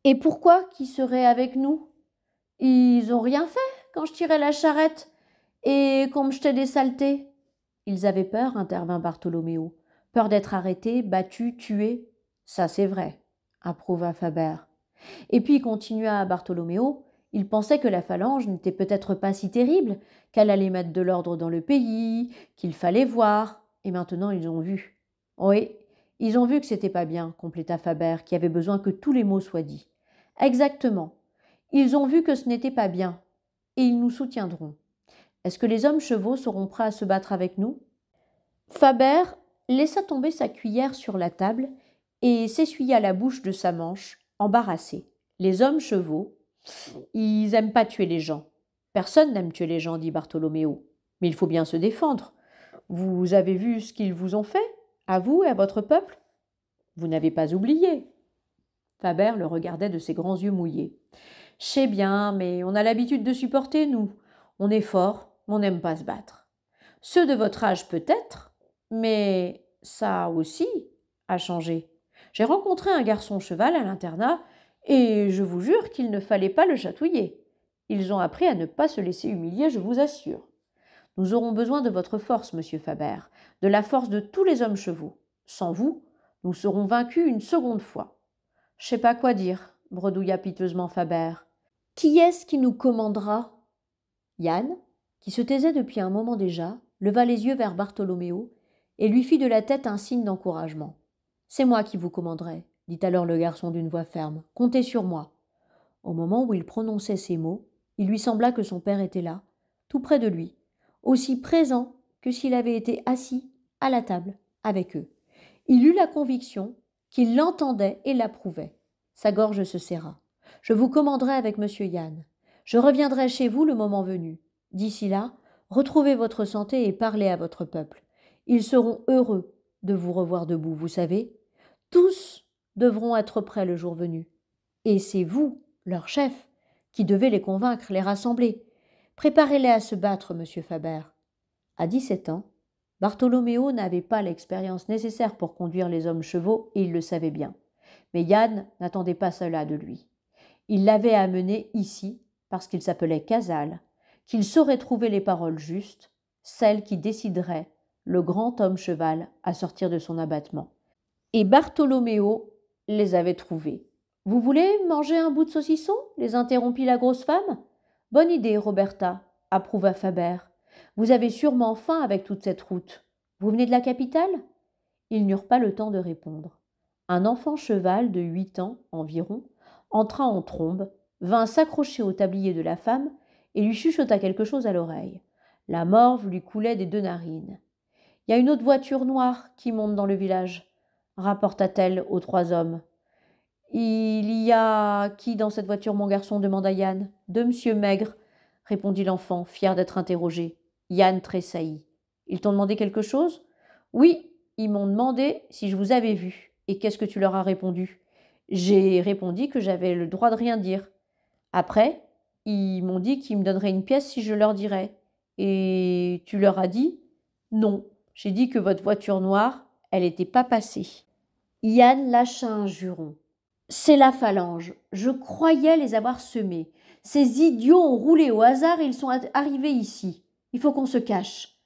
Et pourquoi qui serait avec nous? Ils ont rien fait quand je tirais la charrette et qu'on me jetait des saletés. Ils avaient peur, intervint Bartholoméo. Peur d'être arrêtés, battus, tués. Ça, c'est vrai, approuva Faber. Et puis, continua Bartholoméo, il pensait que la phalange n'était peut-être pas si terrible, qu'elle allait mettre de l'ordre dans le pays, qu'il fallait voir. Et maintenant, ils ont vu. Oui, ils ont vu que c'était pas bien, compléta Faber, qui avait besoin que tous les mots soient dits. Exactement. Ils ont vu que ce n'était pas bien, et ils nous soutiendront. Est-ce que les hommes chevaux seront prêts à se battre avec nous? Faber laissa tomber sa cuillère sur la table et s'essuya la bouche de sa manche, embarrassé. Les hommes chevaux, ils aiment pas tuer les gens. Personne n'aime tuer les gens, dit Bartholoméo. Mais il faut bien se défendre. Vous avez vu ce qu'ils vous ont fait, à vous et à votre peuple? Vous n'avez pas oublié. Faber le regardait de ses grands yeux mouillés. Je sais bien, mais on a l'habitude de supporter, nous. On est fort, on n'aime pas se battre. Ceux de votre âge peut-être, mais ça aussi a changé. J'ai rencontré un garçon cheval à l'internat, et je vous jure qu'il ne fallait pas le chatouiller. Ils ont appris à ne pas se laisser humilier, je vous assure. Nous aurons besoin de votre force, monsieur Faber, de la force de tous les hommes chevaux. Sans vous, nous serons vaincus une seconde fois. Je sais pas quoi dire, bredouilla piteusement Faber. Qui est-ce qui nous commandera? Yann, qui se taisait depuis un moment déjà, leva les yeux vers Bartholoméo et lui fit de la tête un signe d'encouragement. C'est moi qui vous commanderai, dit alors le garçon d'une voix ferme. Comptez sur moi. Au moment où il prononçait ces mots, il lui sembla que son père était là, tout près de lui, aussi présent que s'il avait été assis à la table avec eux. Il eut la conviction qu'il l'entendait et l'approuvait. Sa gorge se serra. Je vous commanderai avec monsieur Yann. Je reviendrai chez vous le moment venu. D'ici là, retrouvez votre santé et parlez à votre peuple. Ils seront heureux de vous revoir debout, vous savez. Tous devront être prêts le jour venu. Et c'est vous, leur chef, qui devez les convaincre, les rassembler. Préparez-les à se battre, monsieur Faber. À 17 ans, Bartholoméo n'avait pas l'expérience nécessaire pour conduire les hommes chevaux et il le savait bien. Mais Yann n'attendait pas cela de lui. Il l'avait amené ici parce qu'il s'appelait Casal, qu'il saurait trouver les paroles justes, celles qui décideraient le grand homme cheval à sortir de son abattement. Et Bartholoméo les avait trouvées. Vous voulez manger un bout de saucisson? Les interrompit la grosse femme. Bonne idée, Roberta, approuva Faber. Vous avez sûrement faim avec toute cette route. Vous venez de la capitale? Ils n'eurent pas le temps de répondre. Un enfant cheval de 8 ans environ entra en trombe, vint s'accrocher au tablier de la femme et lui chuchota quelque chose à l'oreille. La morve lui coulait des 2 narines. Il y a une autre voiture noire qui monte dans le village, rapporta-t-elle aux 3 hommes. Il y a qui dans cette voiture, mon garçon demanda Yann. De monsieur Maigre, répondit l'enfant, fier d'être interrogé. Yann tressaillit. Ils t'ont demandé quelque chose? Oui, ils m'ont demandé si je vous avais vu. Et qu'est-ce que tu leur as répondu? J'ai répondu que j'avais le droit de rien dire. Après, ils m'ont dit qu'ils me donneraient une pièce si je leur dirais. Et tu leur as dit? Non, j'ai dit que votre voiture noire, elle n'était pas passée. Yann lâcha un juron. C'est la phalange. Je croyais les avoir semés. Ces idiots ont roulé au hasard et ils sont arrivés ici. Il faut qu'on se cache.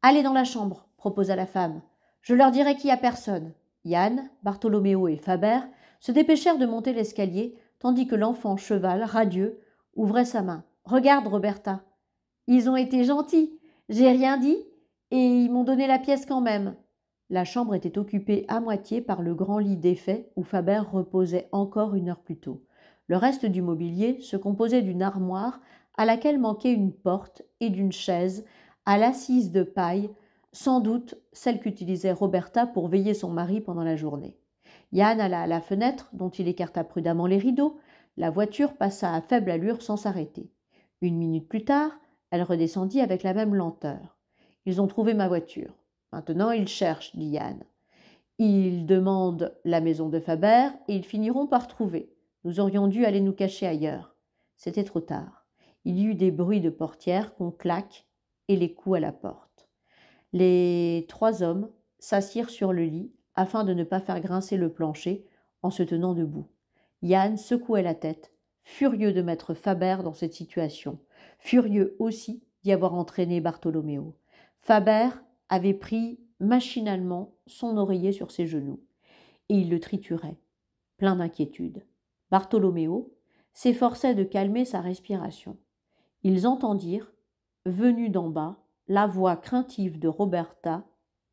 Allez dans la chambre, proposa la femme. Je leur dirai qu'il n'y a personne. Yann, Bartholoméo et Faber se dépêchèrent de monter l'escalier, tandis que l'enfant cheval, radieux, ouvrait sa main. Regarde, Roberta. Ils ont été gentils. J'ai rien dit et ils m'ont donné la pièce quand même. La chambre était occupée à moitié par le grand lit défait où Faber reposait encore 1 heure plus tôt. Le reste du mobilier se composait d'une armoire à laquelle manquait une porte et d'une chaise à l'assise de paille, sans doute celle qu'utilisait Roberta pour veiller son mari pendant la journée. Yann alla à la fenêtre, dont il écarta prudemment les rideaux. La voiture passa à faible allure sans s'arrêter. 1 minute plus tard, elle redescendit avec la même lenteur. Ils ont trouvé ma voiture. Maintenant, ils cherchent, dit Yann. Ils demandent la maison de Faber et ils finiront par trouver. Nous aurions dû aller nous cacher ailleurs. C'était trop tard. Il y eut des bruits de portière qu'on claque et les coups à la porte. Les 3 hommes s'assirent sur le lit afin de ne pas faire grincer le plancher en se tenant debout. Yann secouait la tête, furieux de mettre Faber dans cette situation, furieux aussi d'y avoir entraîné Bartholoméo. Faber avait pris machinalement son oreiller sur ses genoux, et il le triturait, plein d'inquiétude. Bartholoméo s'efforçait de calmer sa respiration. Ils entendirent, venue d'en bas, la voix craintive de Roberta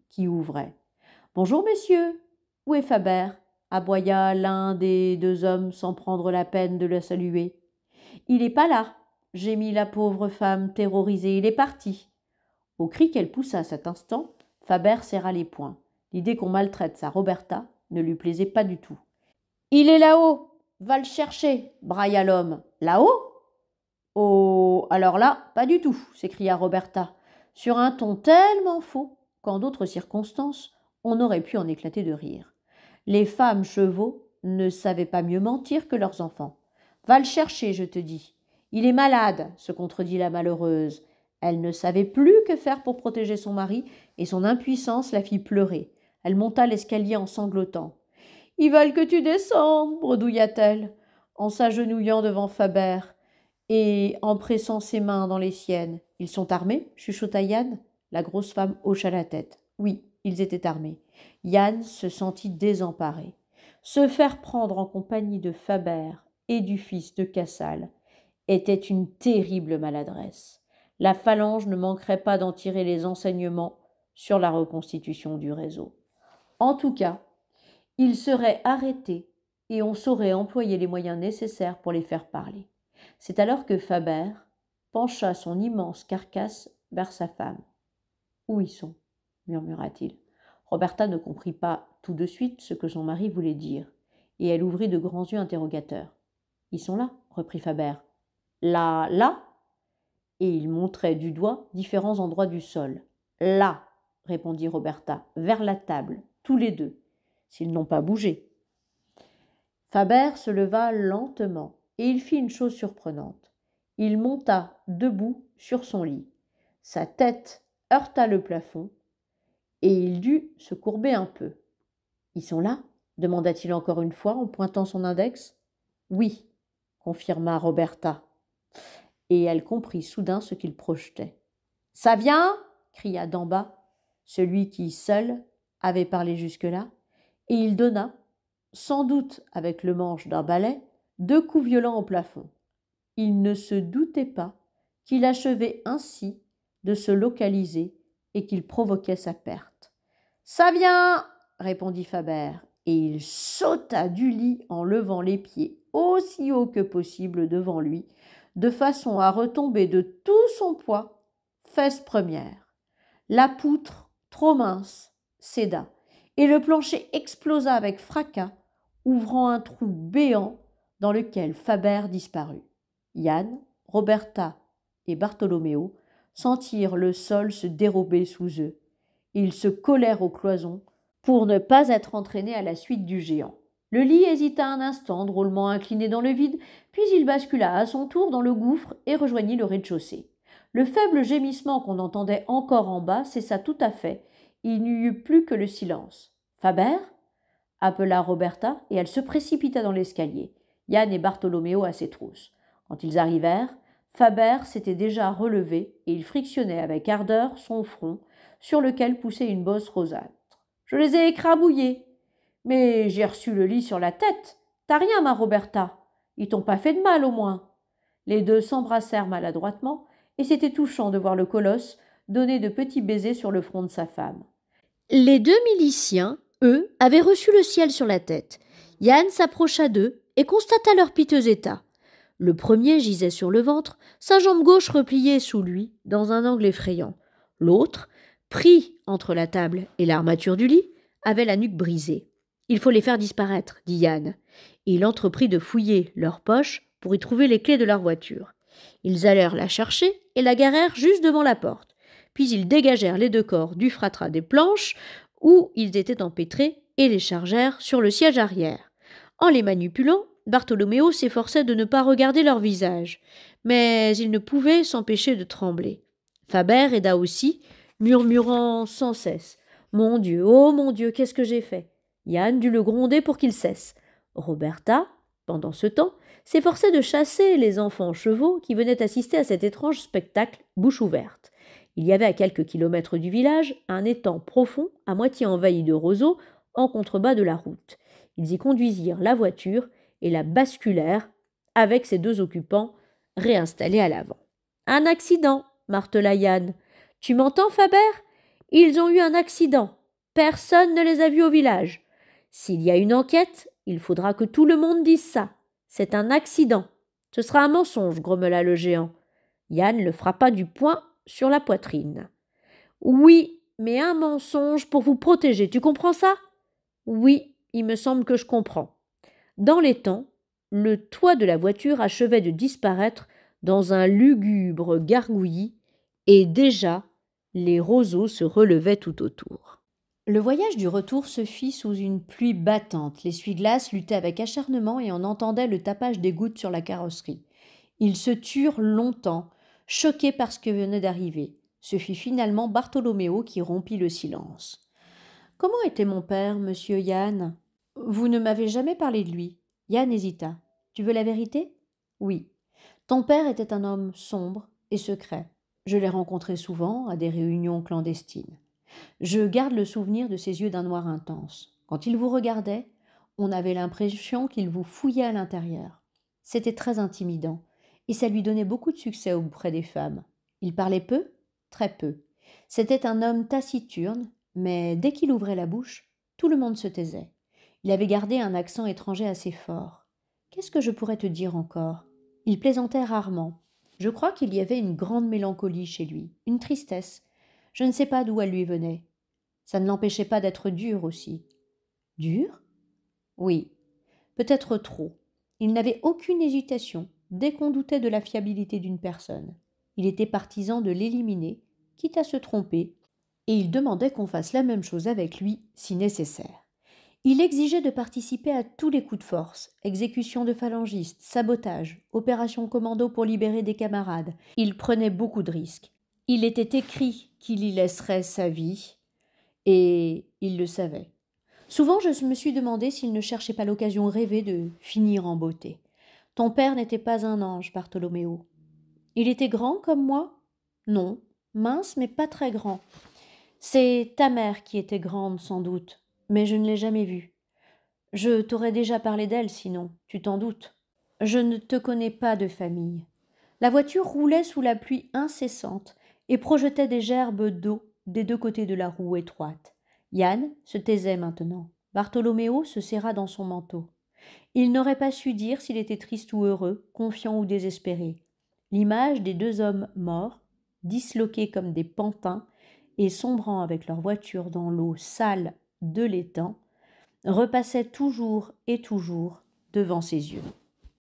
qui ouvrait. « Bonjour, messieurs, où est Faber ?» aboya l'un des deux hommes sans prendre la peine de le saluer. « Il n'est pas là !» gémit la pauvre femme terrorisée. « Il est parti !» Au cri qu'elle poussa à cet instant, Faber serra les poings. L'idée qu'on maltraite sa Roberta ne lui plaisait pas du tout. « Il est là-haut ! Va le chercher !» brailla l'homme. « Là-haut » ? « Oh, alors là, pas du tout !» s'écria Roberta, sur un ton tellement faux qu'en d'autres circonstances, on aurait pu en éclater de rire. Les femmes chevaux ne savaient pas mieux mentir que leurs enfants. « Va le chercher, je te dis. Il est malade, » se contredit la malheureuse. Elle ne savait plus que faire pour protéger son mari et son impuissance la fit pleurer. Elle monta l'escalier en sanglotant. « Ils veulent que tu descendes, bredouilla-t-elle, en s'agenouillant devant Faber et en pressant ses mains dans les siennes. « Ils sont armés ?» chuchota Yann. La grosse femme hocha la tête. Oui, ils étaient armés. Yann se sentit désemparé. Se faire prendre en compagnie de Faber et du fils de Cassal était une terrible maladresse. La phalange ne manquerait pas d'en tirer les enseignements sur la reconstitution du réseau. En tout cas, ils seraient arrêtés et on saurait employer les moyens nécessaires pour les faire parler. C'est alors que Faber pencha son immense carcasse vers sa femme. « Où ils sont ?» murmura-t-il. Roberta ne comprit pas tout de suite ce que son mari voulait dire, et elle ouvrit de grands yeux interrogateurs. « Ils sont là, » reprit Faber. « Là, là ?» Et il montrait du doigt différents endroits du sol. « Là !» répondit Roberta, « vers la table, tous les deux, s'ils n'ont pas bougé. » Faber se leva lentement, et il fit une chose surprenante. Il monta debout sur son lit. Sa tête heurta le plafond, et il dut se courber un peu. « Ils sont là ?» demanda-t-il encore une fois en pointant son index. « Oui », confirma Roberta, et elle comprit soudain ce qu'il projetait. « Ça vient !» cria d'en bas celui qui, seul, avait parlé jusque-là, et il donna, sans doute avec le manche d'un balai, 2 coups violents au plafond. Il ne se doutait pas qu'il achevait ainsi de se localiser et qu'il provoquait sa perte. « Ça vient !» répondit Faber, et il sauta du lit en levant les pieds aussi haut que possible devant lui, de façon à retomber de tout son poids, fesse première. La poutre, trop mince, céda, et le plancher explosa avec fracas, ouvrant un trou béant dans lequel Faber disparut. Yann, Roberta et Bartholoméo sentirent le sol se dérober sous eux. Ils se collèrent aux cloisons pour ne pas être entraînés à la suite du géant. Le lit hésita un instant, drôlement incliné dans le vide, puis il bascula à son tour dans le gouffre et rejoignit le rez-de-chaussée. Le faible gémissement qu'on entendait encore en bas cessa tout à fait. Il n'y eut plus que le silence. « Faber ?» appela Roberta, et elle se précipita dans l'escalier, Yann et Bartholoméo à ses trousses. Quand ils arrivèrent, Faber s'était déjà relevé et il frictionnait avec ardeur son front, sur lequel poussait une bosse rosâtre. « Je les ai écrabouillés. Mais j'ai reçu le lit sur la tête. T'as rien, ma Roberta. Ils t'ont pas fait de mal, au moins. » Les deux s'embrassèrent maladroitement, et c'était touchant de voir le colosse donner de petits baisers sur le front de sa femme. Les 2 miliciens, eux, avaient reçu le ciel sur la tête. Yann s'approcha d'eux et constata leur piteux état. Le premier gisait sur le ventre, sa jambe gauche repliée sous lui, dans un angle effrayant. L'autre, pris entre la table et l'armature du lit, avait la nuque brisée. « Il faut les faire disparaître, » dit Yann. Il entreprit de fouiller leurs poches pour y trouver les clés de leur voiture. Ils allèrent la chercher et la garèrent juste devant la porte. Puis ils dégagèrent les 2 corps du fratras des planches où ils étaient empêtrés et les chargèrent sur le siège arrière. En les manipulant, Bartholoméo s'efforçait de ne pas regarder leur visage, mais il ne pouvait s'empêcher de trembler. Faber aida aussi, murmurant sans cesse « Mon Dieu, oh mon Dieu, qu'est-ce que j'ai fait ?» Yann dut le gronder pour qu'il cesse. Roberta pendant ce temps, s'efforçait de chasser les enfants chevaux qui venaient assister à cet étrange spectacle bouche ouverte. Il y avait à quelques kilomètres du village un étang profond, à moitié envahi de roseaux, en contrebas de la route. Ils y conduisirent la voiture et la basculèrent avec ses deux occupants réinstallés à l'avant. « Un accident !» martela Yann. « Tu m'entends, Faber ? Ils ont eu un accident. Personne ne les a vus au village. S'il y a une enquête, il faudra que tout le monde dise ça. C'est un accident. Ce sera un mensonge, grommela le géant. Yann le frappa du poing sur la poitrine. Oui, mais un mensonge pour vous protéger, tu comprends ça ? Oui, il me semble que je comprends. Dans l'étang, le toit de la voiture achevait de disparaître dans un lugubre gargouillis, et déjà les roseaux se relevaient tout autour. Le voyage du retour se fit sous une pluie battante. L'essuie-glace luttait avec acharnement et on entendait le tapage des gouttes sur la carrosserie. Ils se turent longtemps, choqués par ce qui venait d'arriver. Ce fut finalement Bartholoméo qui rompit le silence. « Comment était mon père, monsieur Yann ? Vous ne m'avez jamais parlé de lui. » Yann hésita. « Tu veux la vérité ? » ?»« Oui. Ton père était un homme sombre et secret. Je l'ai rencontré souvent à des réunions clandestines. Je garde le souvenir de ses yeux d'un noir intense. Quand il vous regardait, on avait l'impression qu'il vous fouillait à l'intérieur. C'était très intimidant, et ça lui donnait beaucoup de succès auprès des femmes. Il parlait peu, très peu. C'était un homme taciturne, mais dès qu'il ouvrait la bouche, tout le monde se taisait. Il avait gardé un accent étranger assez fort. Qu'est-ce que je pourrais te dire encore ? Il plaisantait rarement. Je crois qu'il y avait une grande mélancolie chez lui, une tristesse. Je ne sais pas d'où elle lui venait. Ça ne l'empêchait pas d'être dur aussi. Dur ? Oui, peut-être trop. Il n'avait aucune hésitation dès qu'on doutait de la fiabilité d'une personne. Il était partisan de l'éliminer, quitte à se tromper, et il demandait qu'on fasse la même chose avec lui si nécessaire. Il exigeait de participer à tous les coups de force, exécution de phalangistes, sabotage, opération commando pour libérer des camarades. Il prenait beaucoup de risques. Il était écrit qu'il y laisserait sa vie, et il le savait. Souvent, je me suis demandé s'il ne cherchait pas l'occasion rêvée de finir en beauté. Ton père n'était pas un ange, Bartholoméo. Il était grand comme moi ? Non, mince, mais pas très grand. C'est ta mère qui était grande, sans doute, mais je ne l'ai jamais vue. Je t'aurais déjà parlé d'elle, sinon, tu t'en doutes. Je ne te connais pas de famille. La voiture roulait sous la pluie incessante et projetait des gerbes d'eau des deux côtés de la roue étroite. Yann se taisait maintenant. Bartholoméo se serra dans son manteau. Il n'aurait pas su dire s'il était triste ou heureux, confiant ou désespéré. L'image des deux hommes morts, disloqués comme des pantins et sombrant avec leur voiture dans l'eau sale de l'étang, repassait toujours et toujours devant ses yeux.